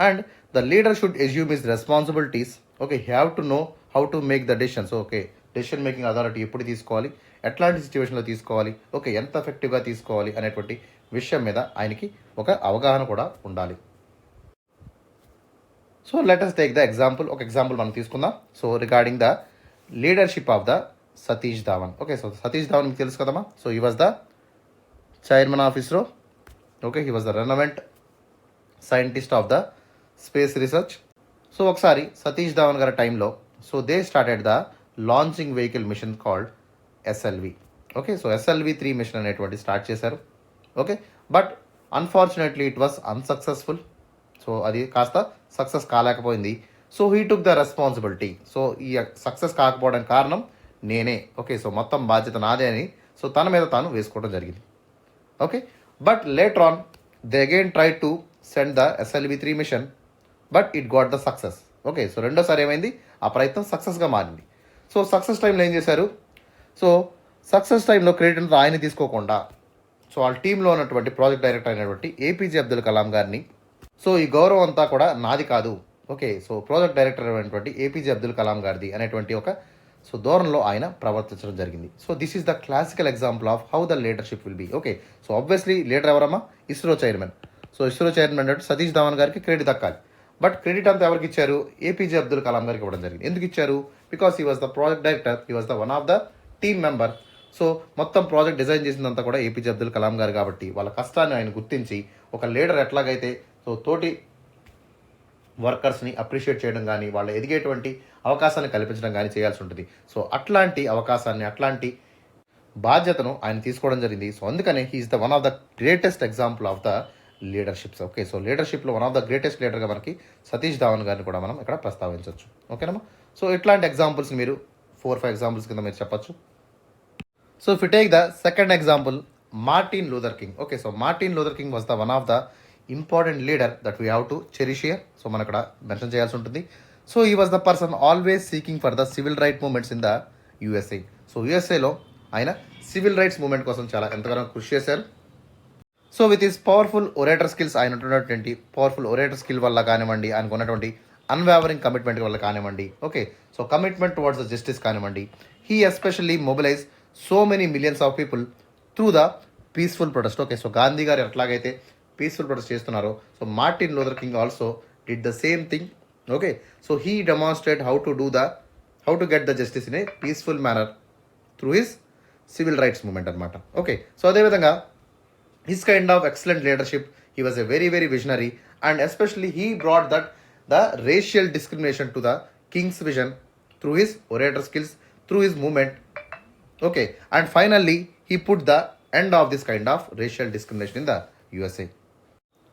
And the leader should assume his responsibilities. Okay, have to know how to make the decisions. Okay, decision making authority ఎప్పుడు తీసుకోవాలి, ఎట్లాంటి సిచ్యువేషన్లో తీసుకోవాలి, ఓకే ఎంత ఎఫెక్టివ్గా తీసుకోవాలి అనేటువంటి విషయం మీద ఆయనకి ఒక అవగాహన కూడా ఉండాలి. So let us take the example. ఒక ఎగ్జాంపుల్ మనం తీసుకుందాం. So regarding the leadership of the Satish Dhawan. Okay, so Satish Dhawan మీకు తెలుసు కదమ్మా. So he was the chairman of ISRO. Okay, he was the renowned scientist of the space research. So ఒకసారి సతీష్ ధావన్ గారి టైంలో so they started the launching vehicle mission called SLV. Okay, so SLV 3 mission అనేటువంటి start చేశారు. Okay, but unfortunately it was unsuccessful. So అది కాస్త success కాలేకపోయింది. So he took the responsibility. So ఈ success కాకపోవడానికి కారణం నేనే. ఓకే, సో మొత్తం బాధ్యత నాదే అని సో తన మీద తాను వేసుకోవడం జరిగింది. Okay, but later on they again try to send the SLV 3 mission, but it got the success. Okay, so రెండోసారి ఏమైంది, ఆ ప్రయత్నం సక్సెస్గా మారింది. సో సక్సెస్ టైంలో ఏం చేశారు, సో సక్సెస్ టైంలో క్రెడిట్ అంతా ఆయన తీసుకోకుండా సో వాళ్ళ టీంలో ఉన్నటువంటి ప్రాజెక్ట్ డైరెక్టర్ అయినటువంటి ఏపీజే అబ్దుల్ కలాం గారిని సో ఈ గౌరవం అంతా కూడా నాది కాదు, ఓకే, సో ప్రాజెక్ట్ డైరెక్టర్ అయినటువంటి ఏపీజే అబ్దుల్ కలాం గారిది అనేటువంటి ఒక సో ధోరణిలో ఆయన ప్రవర్తించడం జరిగింది. So this is the classical example of how the leadership will be. Okay, so obviously leader ఎవరమ్మా, ISRO chairman. So ISRO chairman అంటే సతీష్ ధావన్ గారికి క్రెడిట్ దక్కాలి. బట్ క్రెడిట్ అంతా ఎవరికి ఇచ్చారు, ఏపీజే అబ్దుల్ కలాం గారికి ఇవ్వడం జరిగింది. ఎందుకు ఇచ్చారు, because he was the project director, he was the one of the team member. So మొత్తం ప్రాజెక్ట్ డిజైన్ చేసిందంతా కూడా ఏపీజే అబ్దుల్ కలాం గారు కాబట్టి వాళ్ళ కష్టాన్ని ఆయన గుర్తించి ఒక లీడర్ ఎట్లాగైతే సో తోటి వర్కర్స్ని అప్రిషియేట్ చేయడం కానీ వాళ్ళ ఎదిగేటువంటి అవకాశాన్ని కల్పించడం కానీ చేయాల్సి ఉంటుంది. సో అట్లాంటి అవకాశాన్ని అట్లాంటి బాధ్యతను ఆయన తీసుకోవడం జరిగింది. సో అందుకనే he is the one of the greatest example of the leaderships. Okay, so లీడర్షిప్లో వన్ ఆఫ్ ద గ్రేటెస్ట్ లీడర్గా మనకి సతీష్ ధావన్ గారిని కూడా మనం ఇక్కడ ప్రస్తావించవచ్చు. ఓకేనమ్మా, సో ఇట్లాంటి ఎగ్జాంపుల్స్ మీరు 4-5 ఎగ్జాంపుల్స్ కింద మీరు చెప్పచ్చు. So if you take the second example, Martin Luther King. Okay, so Martin Luther King was the one of the important leader that we have to cherish here. So మనం ఇక్కడ mention చేయాల్సి ఉంటుంది. So he was the person always seeking for the civil right movements in the USA. So యూఎస్ఏలో ఆయన civil rights movement కోసం చాలా ఎంతగానో కృషి చేశారు. So with his powerful orator skills, ఆయన ఉన్నటువంటి పవర్ఫుల్ ఒరేటర్ స్కిల్ వల్ల కానివ్వండి, ఆయనకు ఉన్నటువంటి అన్వావరింగ్ కమిట్మెంట్ వల్ల కానివ్వండి, okay, so commitment towards the justice కానివ్వండి, he especially mobilize so many millions of people through the peaceful protest. Okay, so Gandhi గారు ఎట్లాగైతే పీస్ఫుల్ ప్రొటెస్ట్ చేస్తున్నారో so Martin Luther King also did the same thing. Okay, so he demonstrate how to get the justice in a peaceful manner through his civil rights movement అనమాట. Okay, so అదేవిధంగా his kind of excellent leadership, he was a very very visionary and especially he brought that the racial discrimination to the Kings vision through his orator skills, through his movement. Okay, and finally he put the end of this kind of racial discrimination in the USA.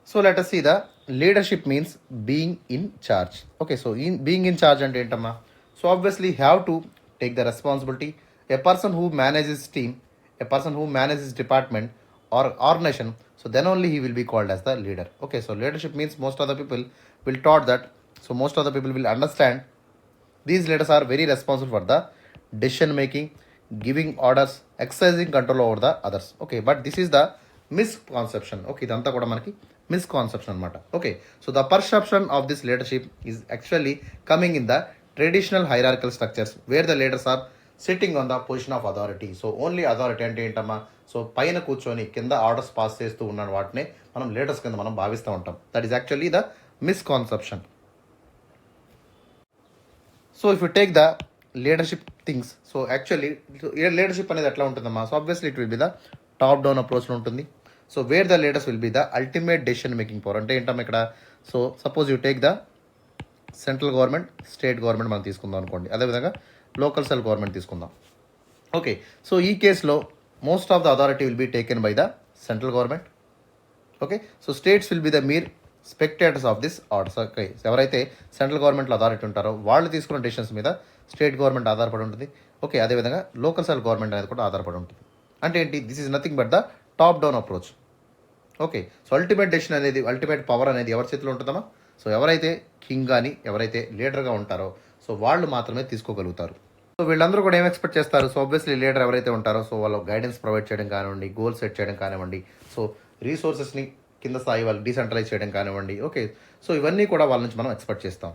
So let us see the leadership means being in charge. Okay, so being in charge and entamma, so obviously have to take the responsibility. A person who manages team, a person who manages department or organization, so then only he will be called as the leader. Okay, so leadership means most of the people will taught that, so most of the people will understand these leaders are very responsible for the decision making, giving orders, exercising control over the others. Okay, but this is the misconception. Okay, ఇదంతా కూడా మనకి misconception అనమాట. Okay, so the perception of this leadership is actually coming in the traditional hierarchical structures where the leaders are sitting on the position of authority. So only authority అంటే ఏంటమ్మా, so పైన కూర్చొని కింద orders pass చేస్తూ ఉన్న వాటినే మనం leaders కింద మనం భావిస్తూ ఉంటాం. That is actually the misconception. So if you take the leadership things, so actually leadership అనేది ఎట్లా ఉంటుందమ్మా, so obviously it will be the top down అప్రోచ్లో ఉంటుంది. So where the leaders will be the ultimate decision making power. అంటే ఏంటమ్మా ఇక్కడ, so suppose you take the central government, state government మనం తీసుకుందాం అనుకోండి, అదేవిధంగా లోకల్ సెల్ గవర్నమెంట్ తీసుకుందాం. ఓకే, సో ఈ కేసులో most of the authority will be taken by the central government. Okay, so states will be the Mir spectators of this orders. Okay, ఎవరైతే central గవర్నమెంట్లో authority ఉంటారో వాళ్ళు తీసుకున్న డెసిషన్స్ మీద state government ఆధారపడి ఉంటుంది. ఓకే, అదేవిధంగా లోకల్ సెల్ గవర్నమెంట్ అనేది కూడా ఆధారపడి ఉంటుంది. అంటే ఏంటి, this is nothing but the top down approach. Okay, so ultimate decision అనేది, అల్టిమేట్ పవర్ అనేది ఎవరి చేతిలో ఉంటుందమ్మా, సో ఎవరైతే కింగ్ కానీ ఎవరైతే లీడర్గా ఉంటారో సో వాళ్ళు మాత్రమే తీసుకోగలుగుతారు. సో వీళ్ళందరూ కూడా ఏం ఎక్స్పెక్ట్ చేస్తారు, సో ఆబ్వియస్లీ లీడర్ ఎవరైతే ఉంటారో సో వాళ్ళు గైడెన్స్ ప్రొవైడ్ చేయడం కానివ్వండి, గోల్ సెట్ చేయడం కానివ్వండి, సో రీసోర్సెస్ని కింద స్థాయి వాళ్ళు డీసెంట్రలైజ్ చేయడం కానివ్వండి. ఓకే, సో ఇవన్నీ కూడా వాళ్ళ నుంచి మనం ఎక్స్పెక్ట్ చేస్తాం.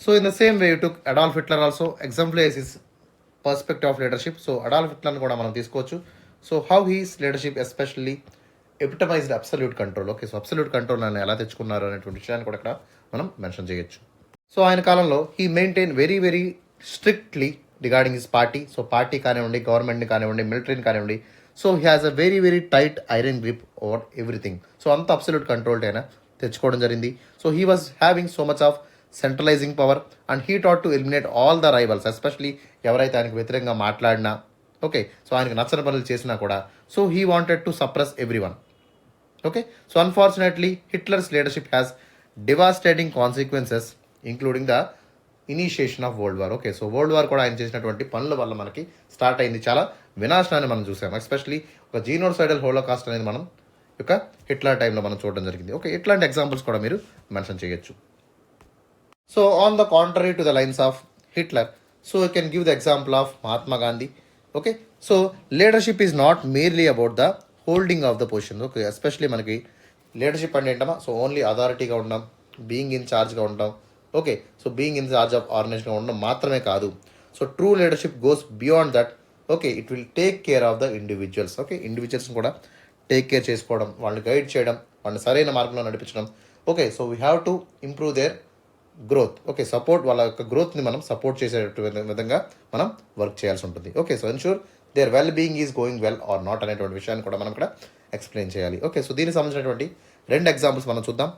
So in the same way you took Adolf Hitler also exemplize his perspective of leadership. So Adolf హిట్లర్ని కూడా మనం తీసుకోవచ్చు. So how his leadership especially epitomized absolute control. Okay, so absolute control అని ఎలా తెచ్చుకున్నారు అనేటువంటి విషయాన్ని కూడా ఇక్కడ మనం మెన్షన్ చేయొచ్చు. సో ఆయన కాలంలో he maintain very very strictly regarding his party. So party కానివ్వండి, గవర్నమెంట్ని కానివ్వండి, మిలిటరీని కానివ్వండి, so he has a very very tight iron grip over everything. So అంత అబ్సల్యూట్ కంట్రోల్ అయినా తెచ్చుకోవడం జరిగింది. So he was having so much of centralizing power and he taught to eliminate all the rivals, especially ఎవరైతే ఆయనకు వ్యతిరేకంగా మాట్లాడినా, okay, so ఆయనకు నచ్చని పనులు చేసినా కూడా, so he wanted to suppress every one. Okay, so unfortunately Hitlers leadership has devastating consequences including the initiation of world war. Okay, so world war కూడా ఆయన చేసినటువంటి పనుల వల్ల మనకి స్టార్ట్ అయింది, చాలా వినాశనాన్ని మనం చూసాం. ఎస్పెషలీ ఒక జీనోసైడల్ హోలోకాస్ట్ అనేది మనం యొక్క హిట్లర్ టైంలో మనం చూడడం జరిగింది. ఓకే, ఇట్లాంటి ఎగ్జాంపుల్స్ కూడా మీరు మెన్షన్ చేయొచ్చు. So on the contrary to the lines of Hitler, so you can give the example of Mahatma Gandhi. Okay, so leadership is not merely about the holding of the position. Okay, especially మనకి leadership అంటే ఏంటమ్మా, so only అథారిటీగా ఉండడం, being in ఛార్జ్గా ఉండడం, okay, so being in charge of ఆర్గనైజేషన్గా ఉండడం మాత్రమే కాదు. So true leadership goes beyond that. Okay, it will take care of the individuals. Okay, ఇండివిజువల్స్ని కూడా టేక్ కేర్ చేసుకోవడం, వాళ్ళని గైడ్ చేయడం, వాళ్ళని సరైన మార్గంలో నడిపించడం. Okay, so we have to improve their growth. Okay, support, వాళ్ళ యొక్క గ్రోత్ని మనం సపోర్ట్ చేసే విధంగా మనం వర్క్ చేయాల్సి ఉంటుంది. Okay, so ensure their well being is going well or not అనేటువంటి విషయాన్ని కూడా మనం ఇక్కడ ఎక్స్ప్లెయిన్ చేయాలి. ఓకే, సో దీనికి సంబంధించినటువంటి 2 ఎగ్జాంపుల్స్ మనం చూద్దాం.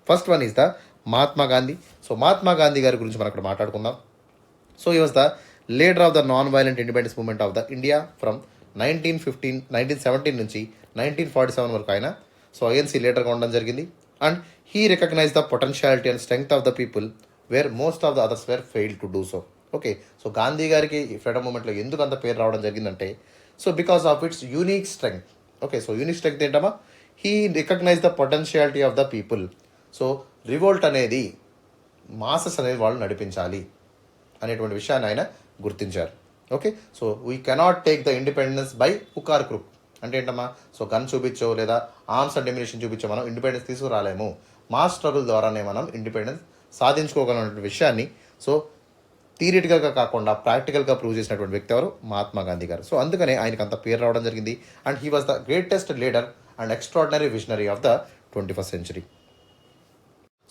First one is the Mahatma Gandhi. So Mahatma Gandhi గారి గురించి మనం ఇక్కడ మాట్లాడుకుందాం. So he was the leader of the non violent independence movement of the India from 1917 నుంచి 1947 వరకు ఆయన సో ఐఎన్సీ లీడర్గా ఉండడం జరిగింది. And he recognize the potentiality and strength of the people where most of the others were fail to do so. Okay, so Gandhi గారికి freedom మూమెంట్లో ఎందుకు అంత పేరు రావడం జరిగిందంటే, so because of its unique strength. Okay, so unique strength ఏంటమ్మా, he recognize the potentiality of the people. So revolt అనేది masses అనేది వాళ్ళు నడిపించాలి అనేటువంటి విషయాన్ని ఆయన గుర్తించారు. Okay, so we cannot take the independence by hook are crook. అంటే ఏంటమ్మా, సో గన్ చూపించో లేదా ఆర్మ్స్ అండ్ డెమినేషన్ చూపించో మనం ఇండిపెండెన్స్ తీసుకురాలేము, మాస్ స్ట్రగుల్ ద్వారానే మనం ఇండిపెండెన్స్ సాధించుకోగలనే విషయాన్ని సో థియరిటికల్గా కాకుండా ప్రాక్టికల్గా ప్రూవ్ చేసినటువంటి వ్యక్తి ఎవరు, మహాత్మా గాంధీ గారు. సో అందుకనే ఆయనకు అంత పేరు రావడం జరిగింది. And he was the greatest leader and extraordinary visionary of the 21st century.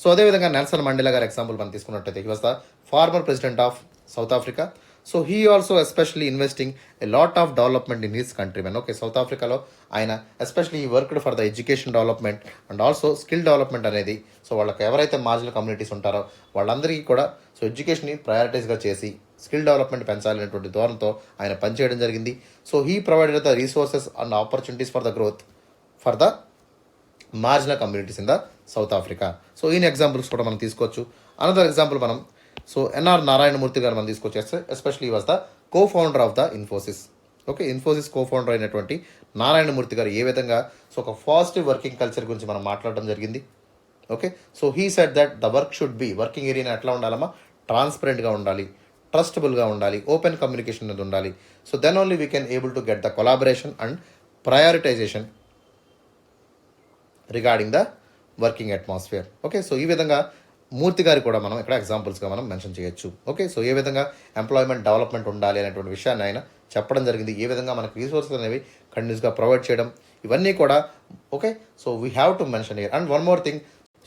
So అదేవిధంగా నెల్సన్ మండేలా గారి ఎగ్జాంపుల్ మనం తీసుకున్నట్టయితే, he was the former president of south Africa. So he also especially investing a lot of development in his country men. Okay, south ఆఫ్రికాలో ఆయన especially worked for the education development and also skill development అనేది. So వాళ్ళకి ఎవరైతే marginal communities ఉంటారో వాళ్ళందరికీ కూడా so ఎడ్యుకేషన్ని ప్రయారిటైజ్గా చేసి skill development పెంచాలనేటువంటి ధోరణితో ఆయన పనిచేయడం జరిగింది. So he provided the resources and opportunities for the growth for the marginal communities in the South Africa. So ఈయన ఎగ్జాంపుల్స్ కూడా మనం తీసుకోవచ్చు. అనదర్ ఎగ్జాంపుల్ మనం సో ఎన్ఆర్ నారాయణమూర్తి గారు మనం తీసుకొచ్చేస్తే, especially was the co founder of the Infosys. Okay, Infosys co founder అయినటువంటి నారాయణమూర్తి గారు ఏ విధంగా సో ఒక పాజిటివ్ వర్కింగ్ కల్చర్ గురించి మనం మాట్లాడడం జరిగింది. Okay, so he said that the work should be, working area ఎట్లా ఉండాలమ్మా, ట్రాన్స్పరెంట్గా ఉండాలి, ట్రస్టబుల్గా ఉండాలి, ఓపెన్ కమ్యూనికేషన్ అనేది ఉండాలి. So then only we can able to get the collaboration and prioritisation regarding the working atmosphere. Okay, so ఈ విధంగా మూర్తి గారి కూడా మనం ఇక్కడ ఎగ్జాంపుల్స్గా మనం మెన్షన్ చేయొచ్చు. ఓకే, సో ఏ విధంగా ఎంప్లాయ్మెంట్ డెవలప్మెంట్ ఉండాలి అనేటువంటి విషయాన్ని ఆయన చెప్పడం జరిగింది. ఏ విధంగా మనకు రిసోర్సెస్ అనేవి కంటిన్యూస్గా ప్రొవైడ్ చేయడం, ఇవన్నీ కూడా. Okay, so we have to mention here. And one more thing,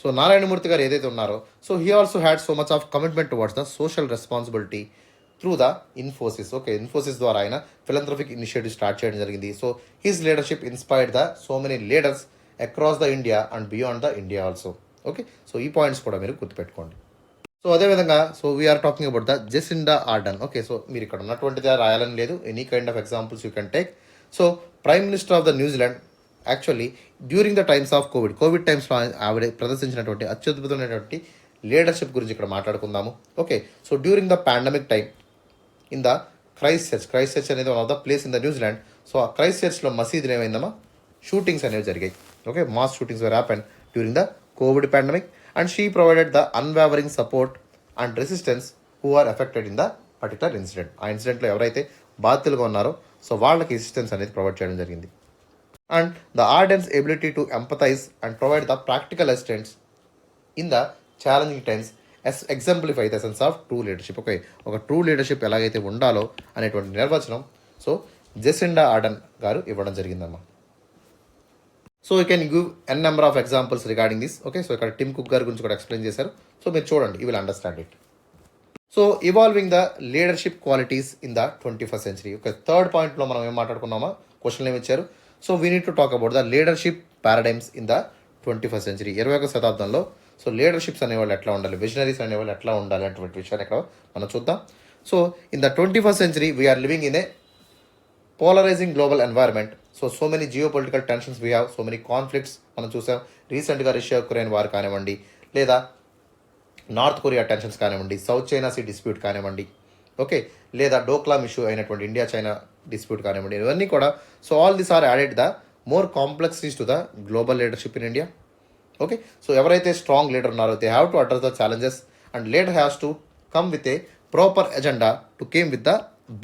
so Narayana Murthy గారు ఏదైతే ఉన్నారో, so he also had so much of commitment towards the social responsibility through the Infosys. Okay, Infosys ద్వారా ఆయన ఫిలంథ్రఫిక్ ఇనిషియేటివ్ స్టార్ట్ చేయడం జరిగింది. So his leadership inspired the so many leaders across the India and beyond the India also. Okay, so ఈ points కూడా మీరు గుర్తుపెట్టుకోండి. So అదేవిధంగా so we are talking about the Jacinda Ardern. Okay, so మీరు ఇక్కడ ఉన్నటువంటిది రాయాలని లేదు, any kind of examples you can take. So prime minister of the New Zealand, actually during the times of covid టైమ్స్లో ఆవిడ ప్రదర్శించినటువంటి అత్యద్భుతమైనటువంటి లీడర్షిప్ గురించి ఇక్కడ మాట్లాడుకుందాము. Okay, so during the pandemic time in the క్రైస్ట్ చర్చ్ అనేది one of the place in the New Zealand. So ఆ క్రైస్ట్ చర్చ్లో మసీదులు ఏమైందమ్మా, షూటింగ్స్ అనేవి జరిగాయి. Okay, mass shootings were happen during the covid pandemic and she provided the unwavering support and resistance who are affected in the particular incident. ఆ ఇన్సిడెంట్లో ఎవరైతే బాధితులుగా ఉన్నారో సో వాళ్ళకి అసిస్టెన్స్ అనేది ప్రొవైడ్ చేయడం జరిగింది. And the Ardern's ability to empathize and provide the practical assistance in the challenging times exemplify the sense of true leadership. Okay, ఒక true leadership ఎలాగైతే ఉండాలో అనేటువంటి నిర్వచనం సో జెసిండా ఆర్డన్ గారు ఇవ్వడం జరిగిందమ్మా. So you can give an number of examples regarding this. Okay, so ఇక్కడ Tim Cook గారి గురించి కూడా ఎక్స్ప్లెయిన్ చేశారు. సో మీరు చూడండి, you will understand it. So evolving the leadership qualities in the 21st century. Okay, third పాయింట్లో మనం ఏం మాట్లాడుకున్నామా, క్వశ్చన్లు ఏమి ఇచ్చారు. So we need to talk about the leadership paradigms in the 21st century 21వ శతాబ్దంలో సో లీడర్షిప్స్ అనేవాళ్ళు ఎట్లా ఉండాలి, విజనరీస్ అనేవాళ్ళు ఎట్లా ఉండాలి అటువంటి విషయాన్ని ఇక్కడ మనం చూద్దాం. So in the 21st century we are living in a polarising global environment. So many geo political tensions we have, so many conflicts మనం చూసాం. రీసెంట్గా రష్యా ఉక్రెయిన్ వార్ కానివ్వండి, లేదా నార్త్ కొరియా టెన్షన్స్ కానివ్వండి, సౌత్ చైనా సీ డిస్ప్యూట్ కానివ్వండి, okay, లేదా Doklam issue అయినటువంటి India China dispute కానివ్వండి, ఇవన్నీ కూడా so all this are added the more complexities to the global leadership in India. Okay, so ఎవరైతే స్ట్రాంగ్ లీడర్ ఉన్నారో they have to address the challenges and leader has to come with a proper agenda to came with the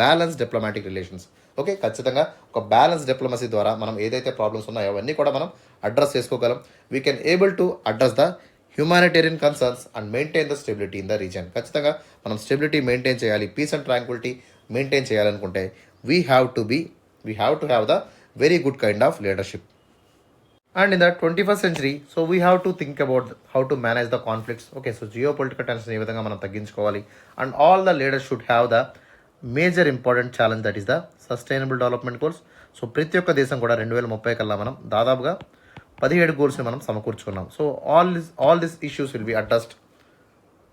balance diplomatic relations. Okay, ఖచ్చితంగా ఒక balance diplomacy ద్వారా మనం ఏదైతే problems ఉన్నాయో అవన్నీ కూడా మనం అడ్రస్ చేసుకోగలం. We can able to address the humanitarian concerns and maintain the stability in the reason. ఖచ్చితంగా మనం స్టెబిలిటీ మెయింటైన్ చేయాలి, పీస్ అండ్ ట్రాంక్విలిటీ మెయింటైన్ చేయాలనుకుంటే we have to have the very good kind of leadership. And in the 21st century, so we have to think about how to manage the conflicts. Okay, so geopolitical tensions ఏ విధంగా మనం తగ్గించుకోవాలి, and all the leaders should have the major important challenge that is the sustainable development goals. So ప్రతి ఒక్క దేశం కూడా 2030 కల్లా మనం దాదాపుగా 17 గోల్స్ని మనం సమకూర్చుకున్నాం. So all this issues will be addressed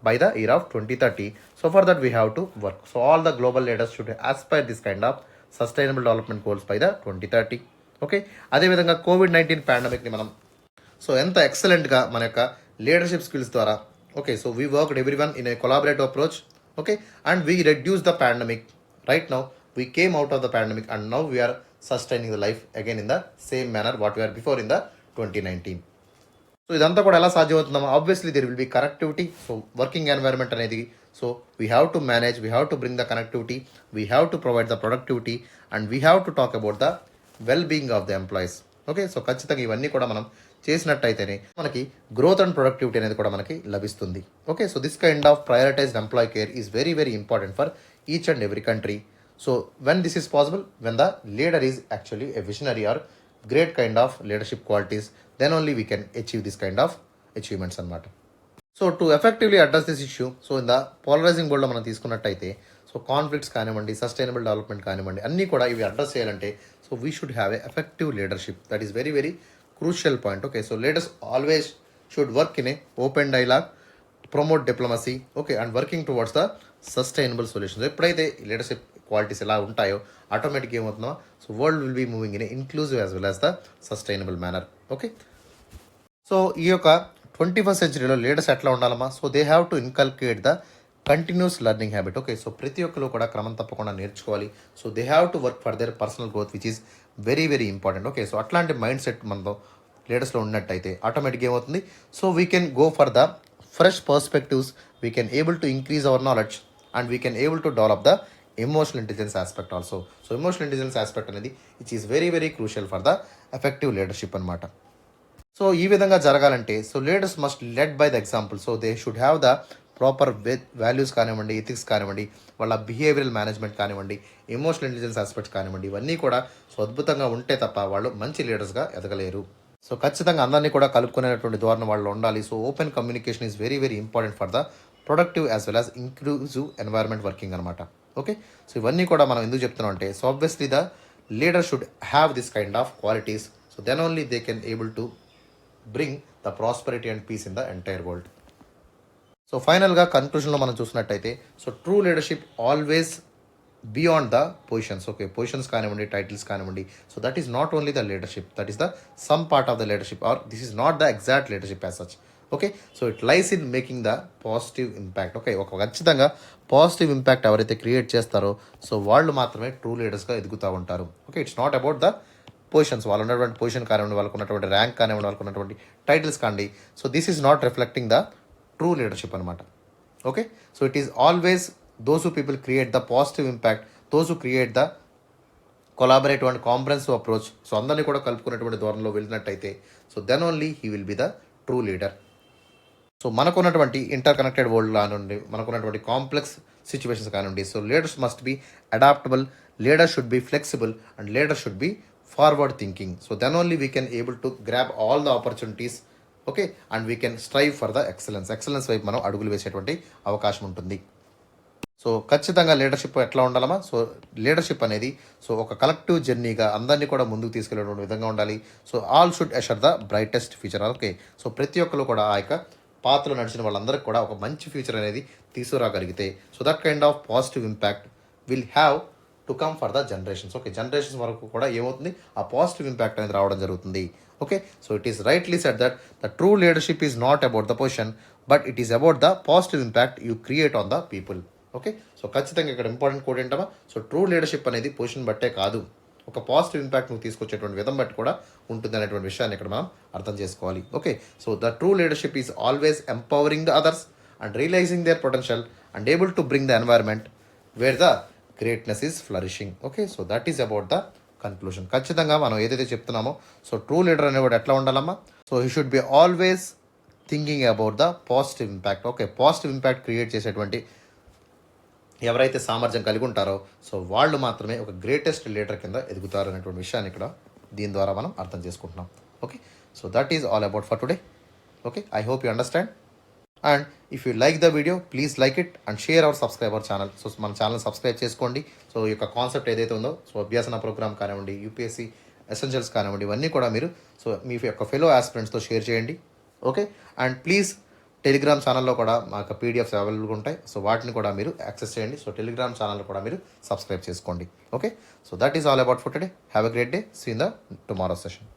by the year of 2030. So for that we have to work. So all the global leaders should aspire this kind of sustainable development goals by the 2030. Okay, అదేవిధంగా కోవిడ్-19 పాండమిక్ని మనం so ఎంత ఎక్సలెంట్గా మన యొక్క leadership skills ద్వారా okay, so we worked every one in a collaborative approach. Okay, and we reduce the pandemic. Right now we came out of the pandemic and now we are sustaining the life again in the same manner what we are before in the 2019. So ఇదంతా కూడా ఎలా సాధ్యమవుతుందో obviously there will be connectivity. So working environment అనేది so we have to manage, we have to bring the connectivity, we have to provide the productivity and we have to talk about the well being of the employees. Okay, so ఖచ్చితంగా ఇవన్నీ కూడా మనం చేసినట్టయితేనే మనకి growth and productivity అనేది కూడా మనకి లభిస్తుంది. Okay, so this kind of prioritized employee care is very very important for each and every country. So when this is possible, when the leader is actually a visionary or great kind of leadership qualities, then only we can achieve this kind of achievements అనమాట. So to effectively address this issue, so in the polarizing వరల్డ్లో మనం తీసుకున్నట్టయితే so conflicts కానివ్వండి, sustainable development కానివ్వండి, అన్నీ కూడా ఇవి address చేయాలంటే so we should have a effective leadership. That is very very crucial point. Okay, so leaders always should work in a open dialogue, promote diplomacy, okay, and working towards the sustainable solutions. ఎప్పుడైతే leadership qualities ఎలా ఉంటాయో ఆటోమేటిక్గా ఏమవుతుందో so world will be moving in a inclusive as well as the sustainable manner. Okay, so ఈ యొక్క 21st సెంచరీలో leaders ఎట్లా ఉండాలమ్మా? So they have to inculcate the continuous learning habit. Okay, so ప్రతి ఒక్కరు కూడా క్రమం తప్పకుండా నేర్చుకోవాలి. So they have to work for their personal growth which is very very important. Okay, so అట్లాంటి మైండ్ సెట్ మనతో లీడర్స్లో ఉన్నట్టయితే ఆటోమేటిక్గా ఏమవుతుంది, so we can go for the fresh perspectives, we can able to increase our knowledge and we can able to develop the emotional intelligence aspect also. So emotional intelligence aspect అనేది which is very very crucial for the effective leadership అనమాట. So ఈ విధంగా జరగాలంటే so leaders must led by the example. So they should have the proper values కానివ్వండి, ethics కానివ్వండి, వాళ్ళ behavioural management కానివ్వండి, emotional intelligence aspects కానివ్వండి, ఇవన్నీ కూడా సో అద్భుతంగా ఉంటే తప్ప వాళ్ళు మంచి లీడర్స్గా ఎదగలేరు. సో ఖచ్చితంగా అందరినీ కూడా కలుపుకునేటువంటి ధోరణి వాళ్ళు ఉండాలి. So open communication is very very important for the productive as well as inclusive environment working అనమాట. ఓకే, సో ఇవన్నీ కూడా మనం ఎందుకు చెప్తున్నాం అంటే so obviously the leader should have this kind of qualities. So then only they can able to bring the prosperity and peace in the entire world. So ఫైనల్గా కన్క్లూషన్లో మనం చూసినట్టయితే so true leadership always beyond the positions. Okay, positions కానివ్వండి, titles కానివ్వండి, so that is not only the leadership, that is the some part of the leadership or this is not the exact leadership as such. Okay, so it lies in making the positive impact. Okay, ఒక ఖచ్చితంగా positive impact ఎవరైతే create చేస్తారో so వాళ్ళు మాత్రమే true లీడర్స్గా ఎదుగుతూ ఉంటారు. Okay, it's not about the positions, వాళ్ళు ఉన్నటువంటి పొజిషన్ కానివ్వండి, వాళ్ళకు ఉన్నటువంటి ర్యాంక్ కానివ్వండి, వాళ్ళకు ఉన్నటువంటి టైటిల్స్ కానివ్వండి, so this is not reflecting the true leadership అనమాట. Okay, so it is always those who people create the positive impact, those who create the collaborative and comprehensive approach. So అందరినీ కూడా కలుపుకున్నటువంటి ధోరణిలో వెళ్ళినట్టయితే so then only he will be the true leader. So మనకున్నటువంటి interconnected world కానివ్వండి, మనకున్నటువంటి complex situations కానివ్వండి, so leaders must be adaptable, leader should be flexible and leader should B forward thinking. So then only we can able to grab all the opportunities, okay, and we can strive for the excellence వైపు మనం అడుగులు వేసేటువంటి అవకాశం ఉంటుంది. So ఖచ్చితంగా leadership ఎట్లా ఉండాలమ్మా? So leadership అనేది సో ఒక కలెక్టివ్ జర్నీగా అందరినీ కూడా ముందుకు తీసుకెళ్ళేటువంటి విధంగా ఉండాలి. So all should Ashar the brightest future. Okay, so ప్రతి ఒక్కరు కూడా ఆ యొక్క పాత్రలో నడిచిన వాళ్ళందరికీ కూడా ఒక మంచి ఫ్యూచర్ అనేది తీసుకురాగలిగితే so that kind of positive impact will have to come for the generations. Okay, generations వరకు కూడా ఏమవుతుంది, ఆ పాజిటివ్ ఇంపాక్ట్ అనేది రావడం జరుగుతుంది. Okay, so it is rightly said that the true leadership is not about the position but it is about the positive impact you create on the people. Okay, so ఖచ్చితంగా ఇక్కడ important code ఏంటమ్మా? So true leadership అనేది position బట్టే కాదు, ఒక positive impact నువ్వు తీసుకొచ్చేటువంటి విధం బట్టి కూడా ఉంటుంది అనేటువంటి విషయాన్ని ఇక్కడ మనం అర్థం చేసుకోవాలి. Okay, so the true leadership is always empowering the others and realising their potential and able to bring the environment where the greatness is flourishing. Okay, so that is about the conclusion. ఖచ్చితంగా మనం ఏదైతే చెప్తున్నామో so true leader అనేవాడు ఎట్లా ఉండాలమ్మా? So he should be always thinking about the positive impact. Okay, positive impact create చేసేటువంటి ఎవరైతే సామర్థ్యం కలిగి ఉంటారో సో వాళ్ళు మాత్రమే ఒక గ్రేటెస్ట్ లీడర్ కింద ఎదుగుతారు అనేటువంటి విషయాన్ని ఇక్కడ దీని ద్వారా మనం అర్థం చేసుకుంటున్నాం. Okay, so that is all about for today. Okay, I hope you understand and if you like the video please like it and share our subscriber channel. So మన ఛానల్ సబ్స్క్రైబ్ చేసుకోండి. సో ఈ యొక్క concept ఏదైతే ఉందో so అభ్యాసన programme కానివ్వండి, UPSC essentials కానివ్వండి, ఇవన్నీ కూడా మీరు సో మీ యొక్క ఫెలో ఆస్పిరెంట్స్తో షేర్ చేయండి. ఓకే, అండ్ ప్లీజ్ టెలిగ్రామ్ ఛానల్లో కూడా మాకు పీడిఎఫ్స్ అవైలబుల్గా ఉంటాయి. సో వాటిని కూడా మీరు యాక్సెస్ చేయండి. సో టెలిగ్రామ్ ఛానల్ కూడా మీరు సబ్స్క్రైబ్ చేసుకోండి. Okay, so that is all about for today. Have a great day. See in the tomorrow session.